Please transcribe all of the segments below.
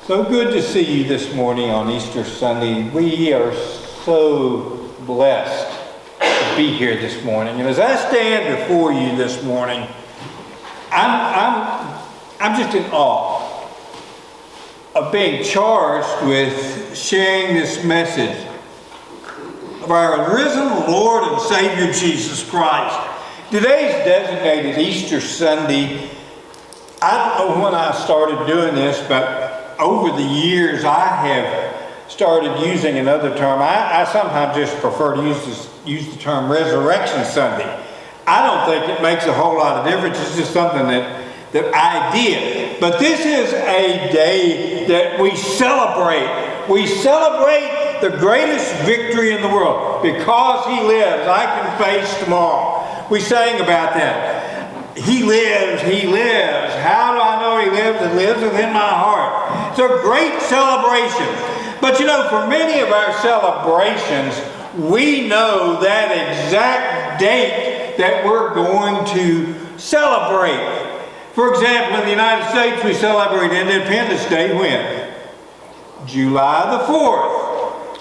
So good to see you this morning on Easter Sunday. We are so blessed to be here this morning. And as I stand before you this morning, I'm just in awe of being charged with sharing this message of our risen Lord and Savior Jesus Christ. Today's designated Easter Sunday. I don't know when I started doing this, but over the years I have started using another term. I sometimes just prefer to use the term Resurrection Sunday. I don't think it makes a whole lot of difference. It's just something that I did. But this is a day that we celebrate. We celebrate the greatest victory in the world. Because He lives, I can face tomorrow. We sang about that. He lives, He lives. How do I know He lives? It lives within my heart. It's a great celebration. But you know, for many of our celebrations, we know that exact date that we're going to celebrate. For example, in the United States, we celebrate Independence Day when? July the 4th.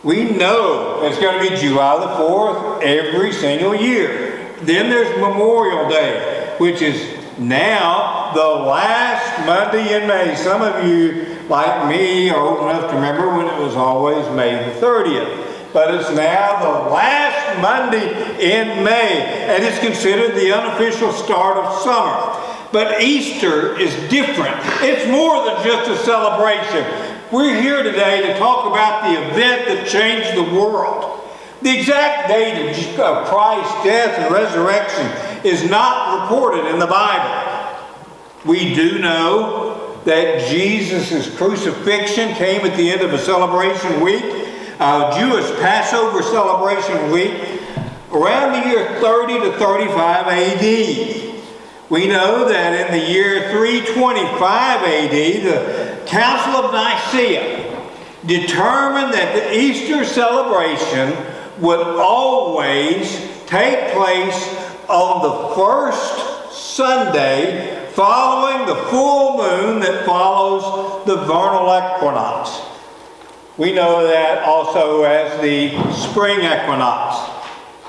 We know it's going to be July the 4th every single year. Then there's Memorial Day, which is now the last Monday in May. Some of you, like me, are old enough to remember when it was always May the 30th. But it's now the last Monday in May, and it's considered the unofficial start of summer. But Easter is different. It's more than just a celebration. We're here today to talk about the event that changed the world. The exact date of Christ's death and resurrection is not recorded in the Bible. We do know that Jesus' crucifixion came at the end of a celebration week, a Jewish Passover celebration week, around the year 30 to 35 AD. We know that in the year 325 AD, the Council of Nicaea determined that the Easter celebration would always take place on the first Sunday following the full moon that follows the vernal equinox. We know that also as the spring equinox.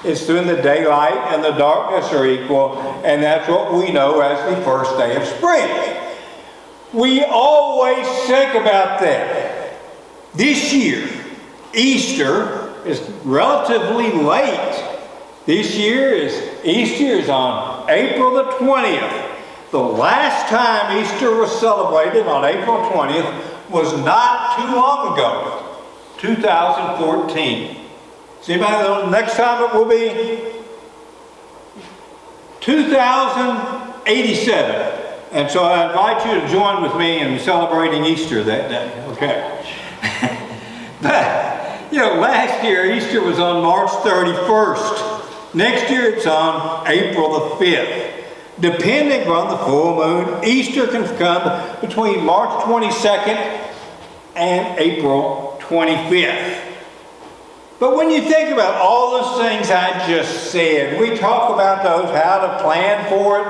It's when the daylight and the darkness are equal, and that's what we know as the first day of spring. We always think about that. This year, Easter is relatively late. This year Easter is on April the 20th. The last time Easter was celebrated on April 20th was not too long ago, 2014. Does anybody know the next time it will be? 2087. And so I invite you to join with me in celebrating Easter that day. Okay. But, you know, last year Easter was on March 31st. Next year it's on April the 5th. Depending on the full moon, Easter can come between March 22nd and April 25th. But when you think about all those things I just said, we talk about those, how to plan for it.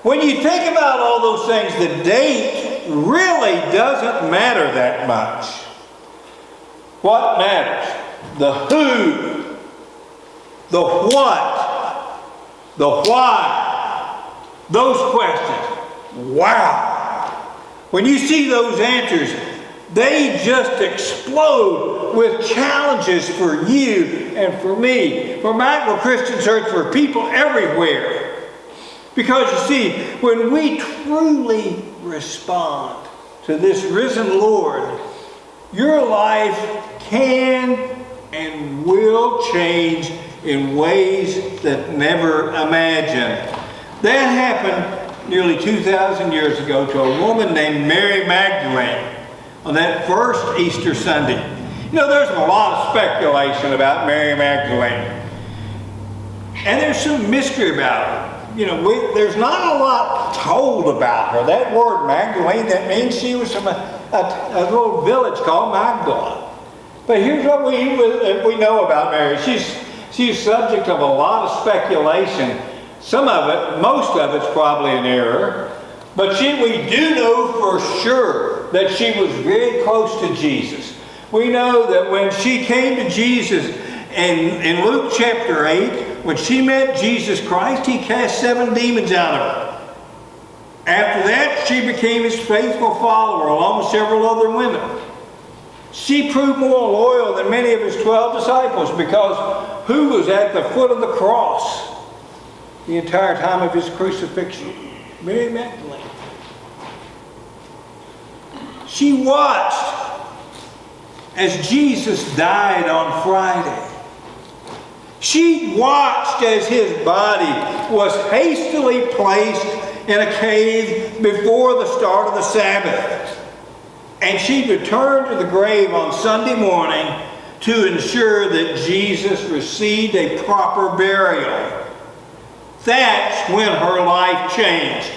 When you think about all those things, the date really doesn't matter that much. What matters? The who, the what, the why, those questions. Wow! When you see those answers, they just explode with challenges for you and for me, for Mackville Christian Church, for people everywhere. Because you see, when we truly respond to this risen Lord, your life can and will change in ways that never imagined. That happened nearly 2,000 years ago to a woman named Mary Magdalene on that first Easter Sunday. You know, there's a lot of speculation about Mary Magdalene. And there's some mystery about her. You know, there's not a lot told about her. That word Magdalene, that means she was from a little village called Mackville. But here's what we know about Mary. She's subject of a lot of speculation. Some of it, most of it's probably an error. But we do know for sure that she was very close to Jesus. We know that when she came to Jesus in Luke chapter 8, when she met Jesus Christ, he cast 7 demons out of her. After that, she became his faithful follower along with several other women. She proved more loyal than many of his 12 disciples, because who was at the foot of the cross the entire time of his crucifixion? Mary Magdalene. She watched as Jesus died on Friday. She watched as his body was hastily placed in a cave before the start of the Sabbath. And she returned to the grave on Sunday morning to ensure that Jesus received a proper burial. That's when her life changed.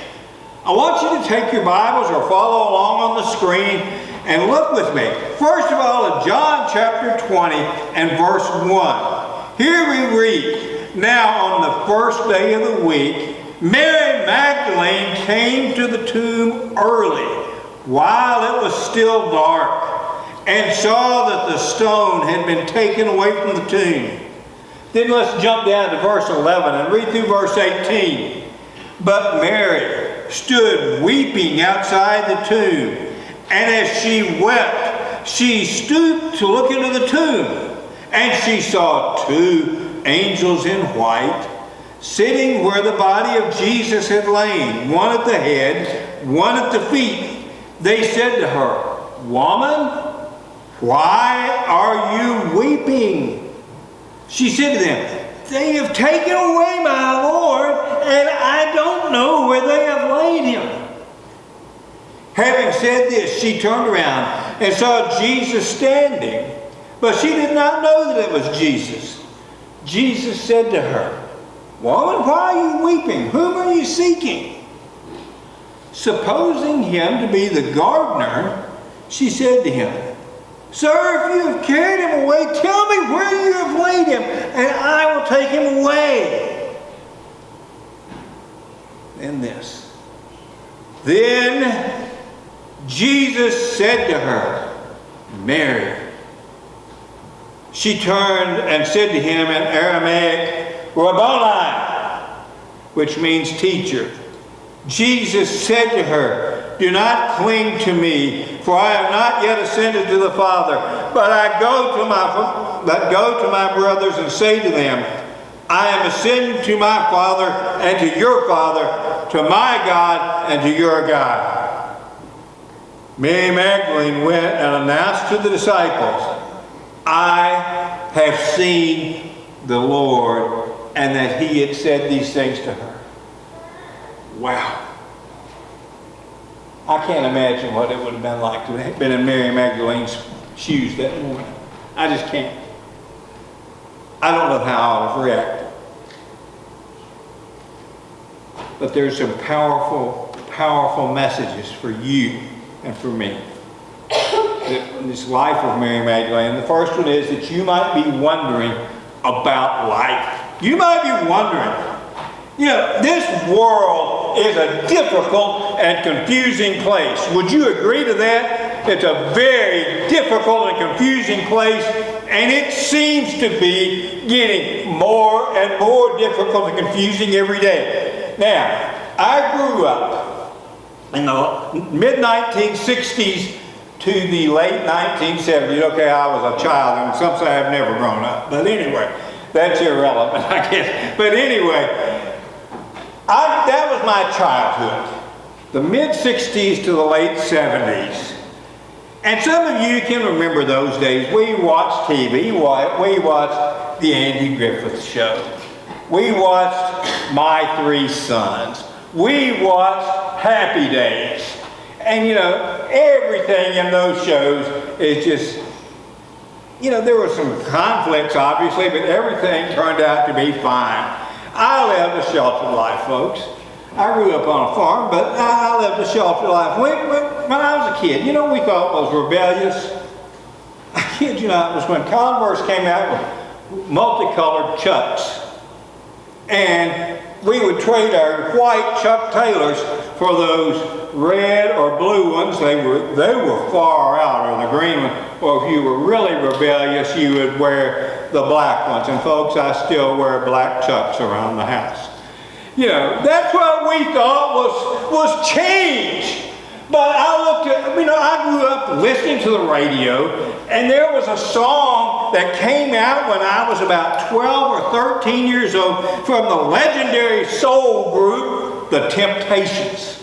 I want you to take your Bibles or follow along on the screen and look with me. First of all, at John chapter 20 and verse 1. Here we read, "Now on the first day of the week, Mary Magdalene came to the tomb early, while it was still dark, and saw that the stone had been taken away from the tomb." Then let's jump down to verse 11 and read through verse 18. "But Mary stood weeping outside the tomb, and as she wept, she stooped to look into the tomb, and she saw 2 angels in white, sitting where the body of Jesus had lain, one at the head, one at the feet. They said to her, 'Woman, why are you weeping?' She said to them, 'They have taken away my Lord, and I don't know where they have laid him.' Having said this, she turned around and saw Jesus standing, but she did not know that it was Jesus. Jesus said to her, 'Woman, why are you weeping? Whom are you seeking?' Supposing him to be the gardener, she said to him, 'Sir, if you have carried him away, tell me where you have laid him, and I will take him away.' And this. Then Jesus said to her, 'Mary.' She turned and said to him in Aramaic, 'Rabboni,' which means teacher. Jesus said to her, 'Do not cling to me, for I have not yet ascended to the Father, but go to my brothers and say to them, I am ascending to my Father and to your Father, to my God and to your God.' Mary Magdalene went and announced to the disciples, 'I have seen the Lord,' and that he had said these things to her." Wow. I can't imagine what it would have been like to have been in Mary Magdalene's shoes that morning. I just can't. I don't know how I would have reacted. But there's some powerful, powerful messages for you and for me in this life of Mary Magdalene. The first one is that you might be wondering about life. You might be wondering, this world is a difficult and confusing place. Would you agree to that? It's a very difficult and confusing place, and it seems to be getting more and more difficult and confusing every day. Now, I grew up in the mid-1960s to the late 1970s. Okay, I was a child, and some say I've never grown up. But anyway, that's irrelevant, I guess. But anyway, that was my childhood. The mid-60s to the late 70s. And some of you can remember those days. We watched TV. We watched the Andy Griffith Show. We watched My 3 Sons. We watched Happy Days. And everything in those shows is just, there were some conflicts obviously, but everything turned out to be fine. I lived a sheltered life, folks. I grew up on a farm, but I lived a sheltered life. When I was a kid, we thought was rebellious. I kid you not, it was when Converse came out with multicolored Chucks. And we would trade our white Chuck Taylors for those red or blue ones. They were far out, or the green one. Or if you were really rebellious, you would wear the black ones. And folks, I still wear black chucks around the house. You know, that's what we thought was change. But I looked at, I grew up listening to the radio, and there was a song that came out when I was about 12 or 13 years old from the legendary soul group, The Temptations.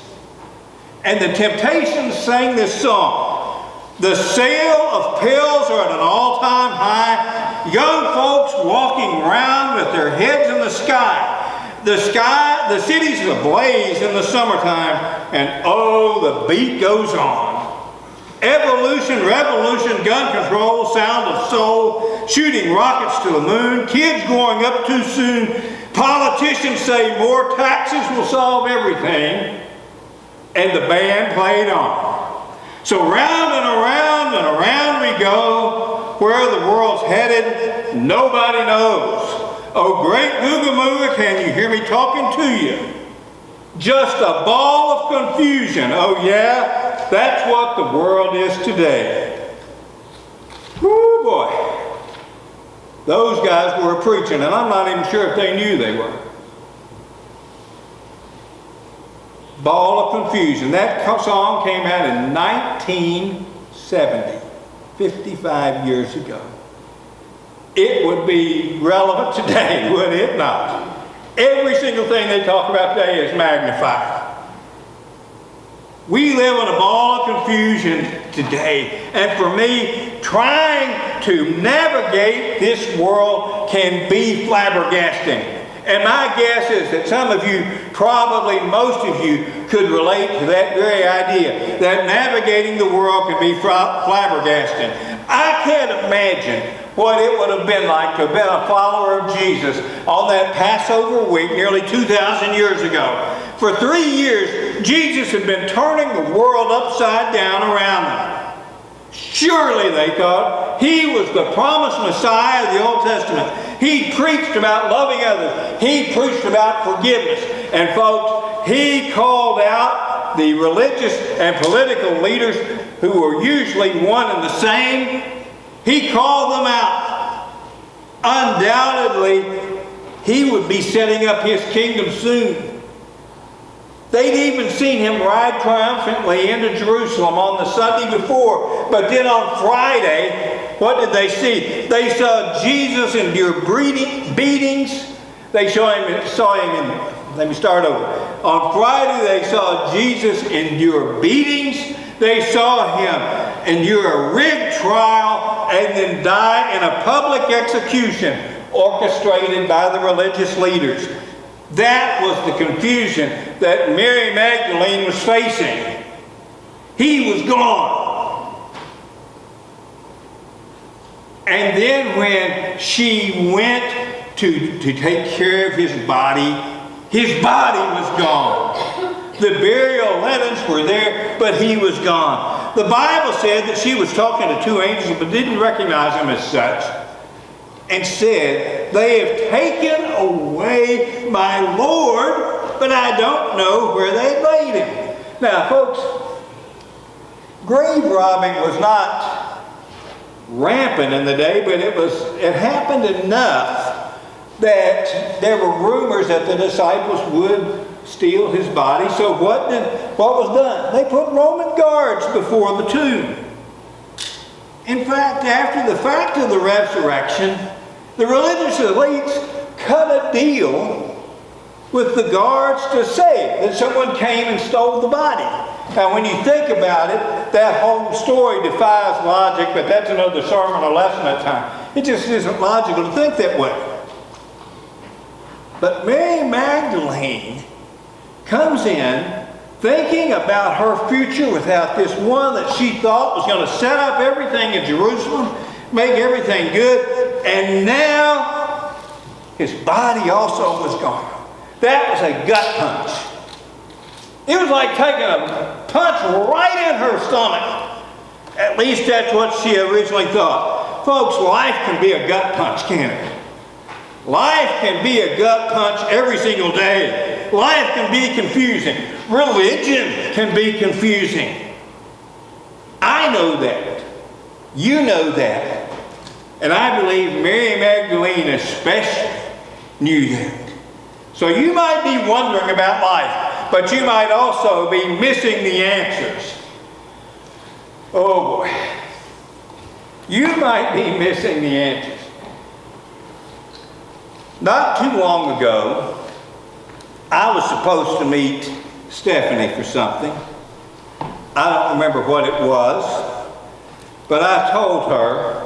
And The Temptations sang this song. The sale of pills are at an all-time high. Young folks walking around with their heads in the sky. The city's ablaze in the summertime, and oh, the beat goes on. Evolution, revolution, gun control, sound of soul, shooting rockets to the moon, kids growing up too soon, politicians say more taxes will solve everything, and the band played on. So round and around and around we go, where the world's headed, nobody knows. Oh, great Googa Mooga, can you hear me talking to you? Just a ball of confusion. Oh yeah, that's what the world is today. Woo boy. Those guys were preaching, and I'm not even sure if they knew they were. Ball of confusion. That song came out in 1970, 55 years ago. It would be relevant today, would it not? Every single thing they talk about today is magnified. We live in a ball of confusion today. And for me, trying to navigate this world can be flabbergasting. And my guess is that some of you, probably most of you, could relate to that very idea, that navigating the world can be flabbergasting. I can't imagine what it would have been like to have been a follower of Jesus on that Passover week nearly 2,000 years ago. For 3 years, Jesus had been turning the world upside down around them. Surely, they thought, he was the promised Messiah of the Old Testament. He preached about loving others. He preached about forgiveness. And folks, he called out the religious and political leaders who were usually one and the same. He called them out. Undoubtedly, he would be setting up his kingdom soon. They'd even seen him ride triumphantly into Jerusalem on the Sunday before. But then on Friday, what did they see? They saw Jesus endure beatings. Let me start over. On Friday, they saw Jesus endure beatings. They saw him endure a rigged trial and then die in a public execution orchestrated by the religious leaders. That was the confusion that Mary Magdalene was facing. He was gone. And then when she went to take care of his body was gone. The burial linens were there, but he was gone. The Bible said that she was talking to two angels, but didn't recognize them as such, and said, "They have taken away my Lord, but I don't know where they laid him." Now, folks, grave robbing was not rampant in the day, but it happened enough that there were rumors that the disciples would steal his body. So what was done? They put Roman guards before the tomb. In fact, after the fact of the resurrection, the religious elites cut a deal with the guards to say that someone came and stole the body. Now, when you think about it, that whole story defies logic, but that's another sermon or lesson at time. It just isn't logical to think that way. But Mary Magdalene comes in thinking about her future without this one that she thought was going to set up everything in Jerusalem, make everything good, and now his body also was gone. That was a gut punch. It was like taking a punch right in her stomach. At least that's what she originally thought. Folks, life can be a gut punch, can't it? Life can be a gut punch every single day. life can be confusing. Religion can be confusing. I know that. You know that. And I believe Mary Magdalene especially knew that. So you might be wondering about life, but you might also be missing the answers. Oh boy. You might be missing the answers. Not too long ago, I was supposed to meet Stephanie for something. I don't remember what it was, but I told her,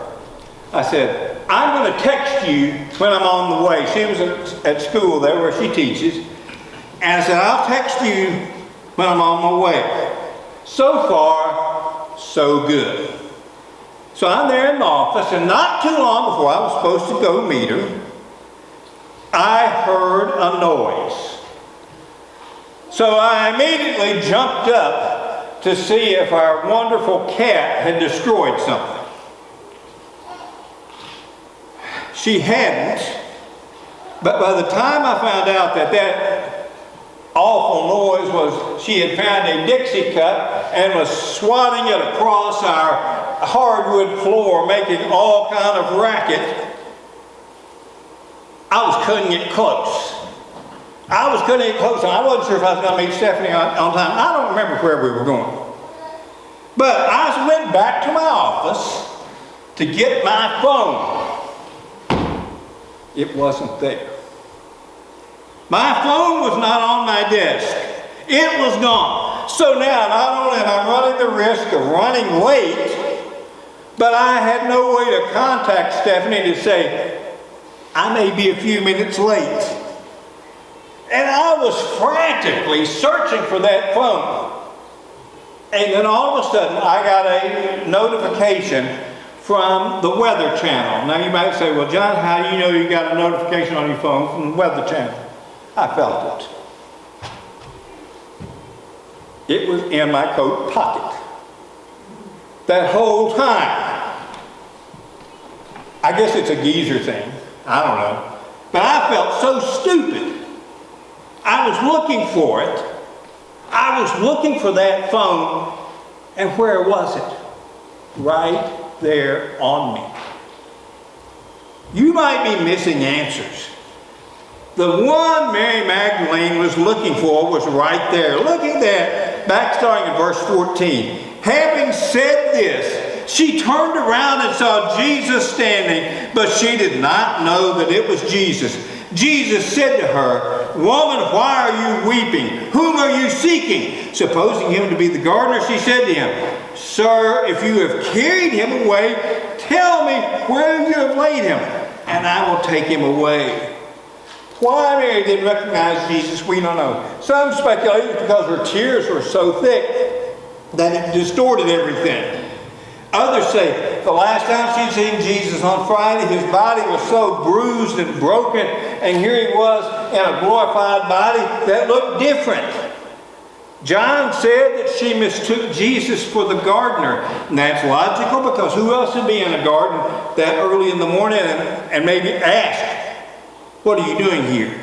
I said, I'm going to text you when I'm on the way. She was at school there where she teaches. And I said, I'll text you when I'm on my way. So far, so good. So I'm there in the office, and not too long before I was supposed to go meet her, I heard a noise. So I immediately jumped up to see if our wonderful cat had destroyed something. She hadn't, but by the time I found out that awful noise was she had found a Dixie cup and was swatting it across our hardwood floor, making all kind of racket, I was cutting it close. And I wasn't sure if I was going to meet Stephanie on time. I don't remember where we were going. But I went back to my office to get my phone. It wasn't there. My phone was not on my desk. It was gone. So now, not only am I running the risk of running late, but I had no way to contact Stephanie to say, I may be a few minutes late. And I was frantically searching for that phone. And then all of a sudden, I got a notification from the Weather Channel. Now you might say, well, John, how do you know you got a notification on your phone from the Weather Channel? I felt it. It was in my coat pocket. That whole time. I guess it's a geezer thing. I don't know. But I felt so stupid. I was looking for it. I was looking for that phone, and where was it? Right there on me. You might be missing answers. The one Mary Magdalene was looking for was right there. Look at that, back starting in verse 14. Having said this, she turned around and saw Jesus standing, but she did not know that it was Jesus. Jesus said to her, Woman, why are you weeping? Whom are you seeking? Supposing him to be the gardener, she said to him, Sir, if you have carried him away, tell me where you have laid him, and I will take him away. Why Mary didn't recognize Jesus, we don't know. Some speculate it's because her tears were so thick that it distorted everything. Others say the last time she'd seen Jesus on Friday, his body was so bruised and broken, and here he was in a glorified body that looked different. John said that she mistook Jesus for the gardener. And that's logical, because who else would be in a garden that early in the morning and maybe ask, what are you doing here?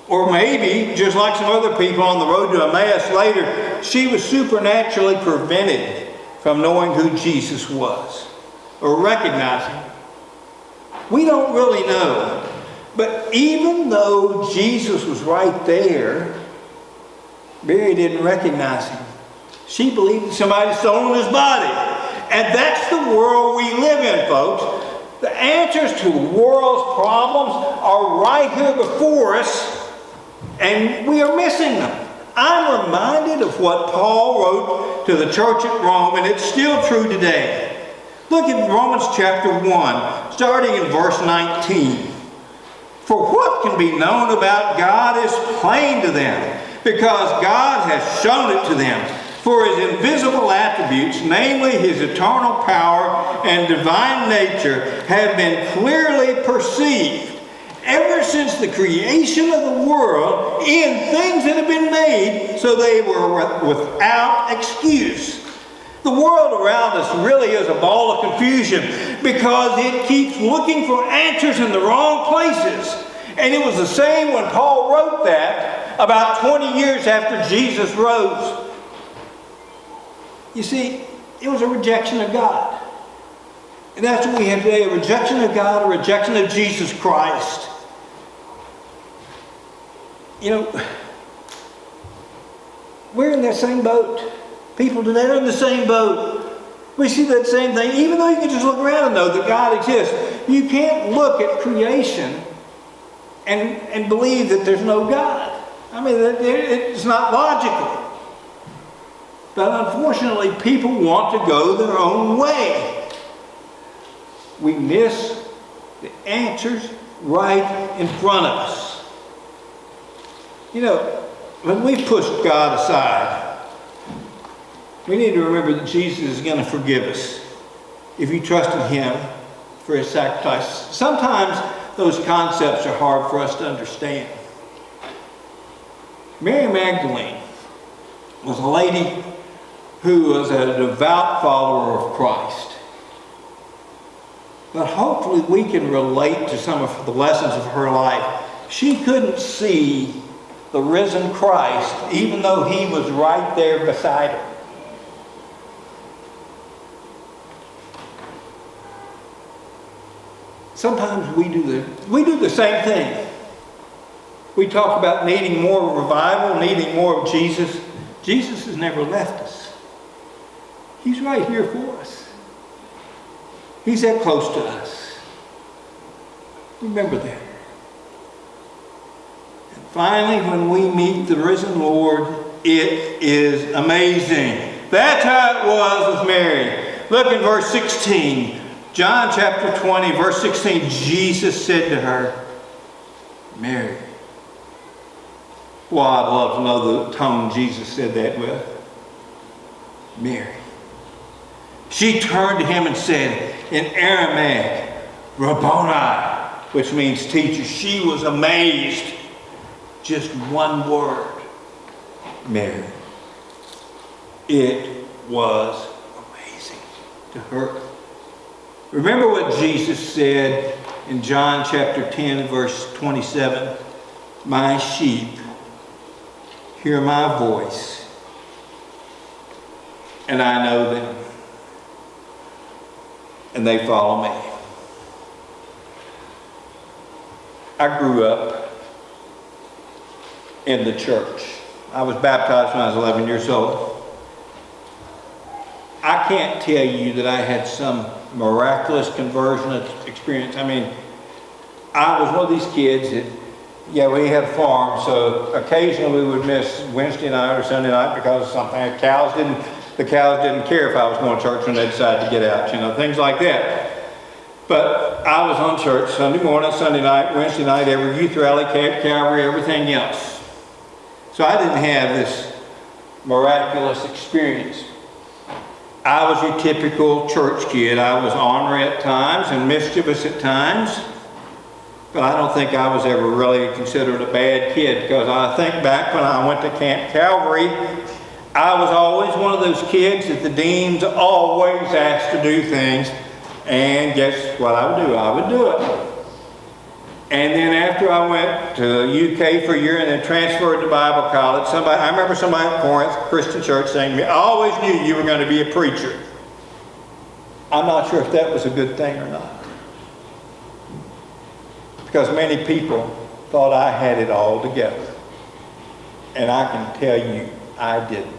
Or maybe, just like some other people on the road to Emmaus later, she was supernaturally prevented from knowing who Jesus was or recognizing him. We don't really know. But even though Jesus was right there, Mary didn't recognize him. She believed somebody had stolen his body. And that's the world we live in, folks. The answers to the world's problems are right here before us, and we are missing them. I'm reminded of what Paul wrote to the church at Rome, and it's still true today. Look at Romans chapter 1, starting in verse 19. For what can be known about God is plain to them, because God has shown it to them. For his invisible attributes, namely his eternal power and divine nature, have been clearly perceived ever since the creation of the world in things that have been made, so they were without excuse. The world around us really is a ball of confusion because it keeps looking for answers in the wrong places. And it was the same when Paul wrote that about 20 years after Jesus rose. You see, it was a rejection of God. And that's what we have today, a rejection of God, a rejection of Jesus Christ. You know, we're in that same boat. People today are in the same boat. We see that same thing. Even though you can just look around and know that God exists, you can't look at creation and believe that there's no God. I mean, it's not logical. But unfortunately, people want to go their own way. We miss the answers right in front of us. You know, when we push God aside, we need to remember that Jesus is going to forgive us if you trust in Him for His sacrifice. Sometimes those concepts are hard for us to understand. Mary Magdalene was a lady who was a devout follower of Christ. But hopefully we can relate to some of the lessons of her life. She couldn't see the risen Christ, even though He was right there beside her. Sometimes we do the same thing. We talk about needing more revival, needing more of Jesus. Jesus has never left us. He's right here for us. He's that close to us. Remember that. And finally, when we meet the risen Lord, it is amazing. That's how it was with Mary. Look in verse 16. John chapter 20, verse 16, Jesus said to her, Mary. Well, I'd love to know the tone Jesus said that with. Mary. She turned to Him and said, in Aramaic, Rabboni, which means teacher. She was amazed. Just one word. Mary. It was amazing to her. Remember what Jesus said in John chapter 10, verse 27. My sheep hear my voice, and I know them, and they follow me. I grew up in the church. I was baptized when I was 11 years old. I can't tell you that I had some miraculous conversion experience. I mean, I was one of these kids that, we had a farm, so occasionally we would miss Wednesday night or Sunday night because of something. The cows didn't care if I was going to church when they decided to get out, things like that. But I was on church Sunday morning, Sunday night, Wednesday night, every youth rally, Camp Calvary, everything else. So I didn't have this miraculous experience. I was your typical church kid. I was ornery at times and mischievous at times. But I don't think I was ever really considered a bad kid, because I think back when I went to Camp Calvary, I was always one of those kids that the deans always asked to do things. And guess what I would do? I would do it. And then after I went to the UK for a year and then transferred to Bible college, I remember somebody at Corinth Christian Church saying to me, I always knew you were going to be a preacher. I'm not sure if that was a good thing or not. Because many people thought I had it all together. And I can tell you, I didn't.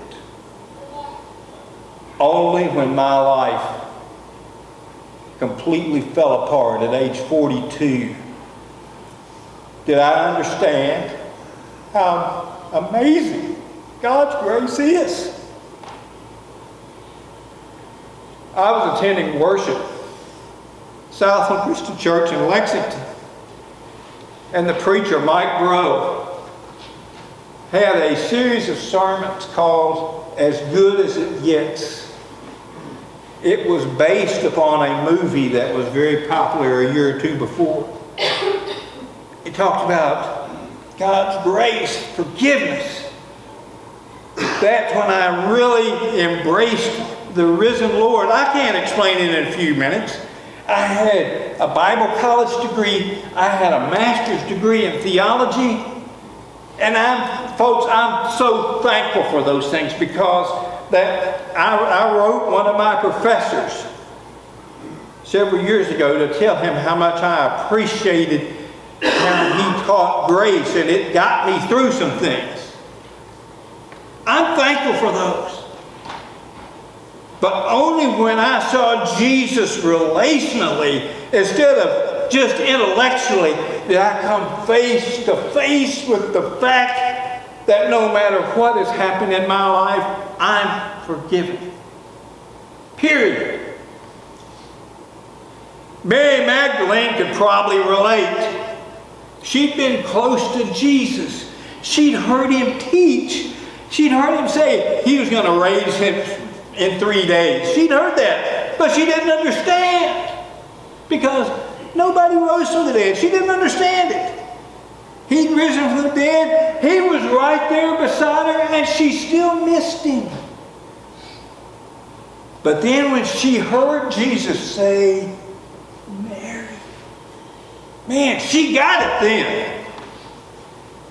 Only when my life completely fell apart at age 42 did I understand how amazing God's grace is. I was attending worship, Southland Christian Church in Lexington, and the preacher, Mike Grove, had a series of sermons called As Good as It Gets. It was based upon a movie that was very popular a year or two before. It talked about God's grace, forgiveness. That's when I really embraced the risen Lord. I can't explain it in a few minutes. I had a Bible college degree. I had a master's degree in theology. And folks, I'm so thankful for those things, because I wrote one of my professors several years ago to tell him how much I appreciated how he taught grace, and it got me through some things. I'm thankful for those. But only when I saw Jesus relationally, instead of just intellectually, did I come face to face with the fact that no matter what has happened in my life, I'm forgiven. Period. Mary Magdalene could probably relate. She'd been close to Jesus. She'd heard him teach. She'd heard him say he was going to raise him in 3 days. She'd heard that, but she didn't understand, because nobody rose from the dead. She didn't understand it. He'd risen from the dead. He was right there beside her, and she still missed him. But then when she heard Jesus say, Mary, man, she got it then.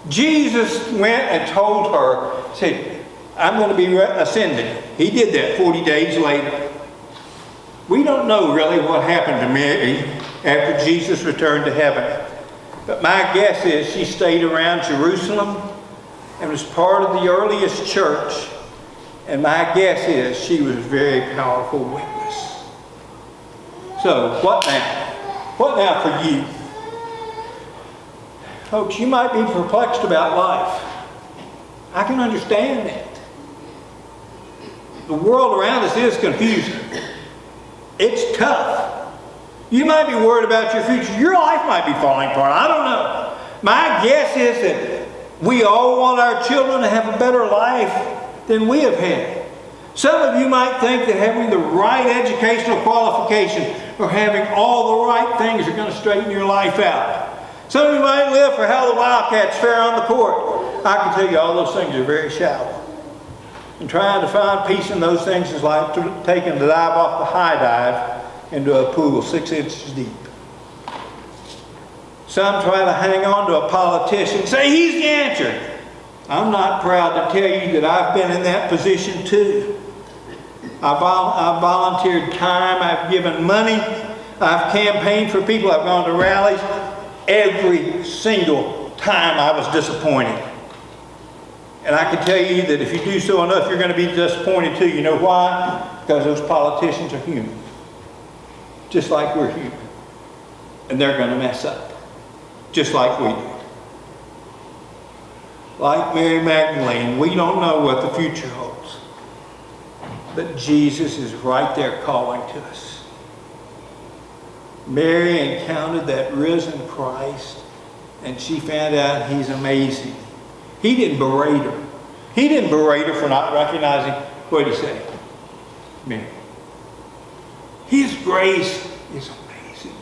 Jesus went and told her, said, I'm going to be ascending. He did that 40 days later. We don't know really what happened to Mary after Jesus returned to heaven. But my guess is she stayed around Jerusalem and was part of the earliest church. And my guess is she was a very powerful witness. So, what now? What now for you? Folks, you might be perplexed about life. I can understand that. The world around us is confusing. It's tough. You might be worried about your future. Your life might be falling apart. I don't know. My guess is that we all want our children to have a better life than we have had. Some of you might think that having the right educational qualification or having all the right things are going to straighten your life out. Some of you might live for how the Wildcats fare on the court. I can tell you all those things are very shallow. And trying to find peace in those things is like taking the dive off the high dive into a pool 6 inches deep. Some try to hang on to a politician and say he's the answer. I'm not proud to tell you that I've been in that position too. I've volunteered time, I've given money, I've campaigned for people, I've gone to rallies. Every single time I was disappointed. And I can tell you that if you do so enough, you're going to be disappointed too. You know why? Because those politicians are human. Just like we're human. And they're going to mess up. Just like we do. Like Mary Magdalene, we don't know what the future holds. But Jesus is right there calling to us. Mary encountered that risen Christ, and she found out he's amazing. He didn't berate her. He didn't berate her for not recognizing. What did he say? Mary. His grace is amazing.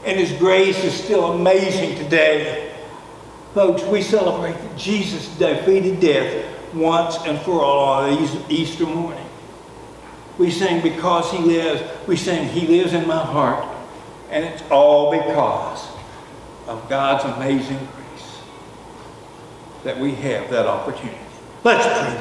And his grace is still amazing today. Folks, we celebrate that Jesus defeated death once and for all on Easter morning. We sing because he lives. We sing he lives in my heart. And it's all because of God's amazing grace that we have that opportunity. Let's pray together.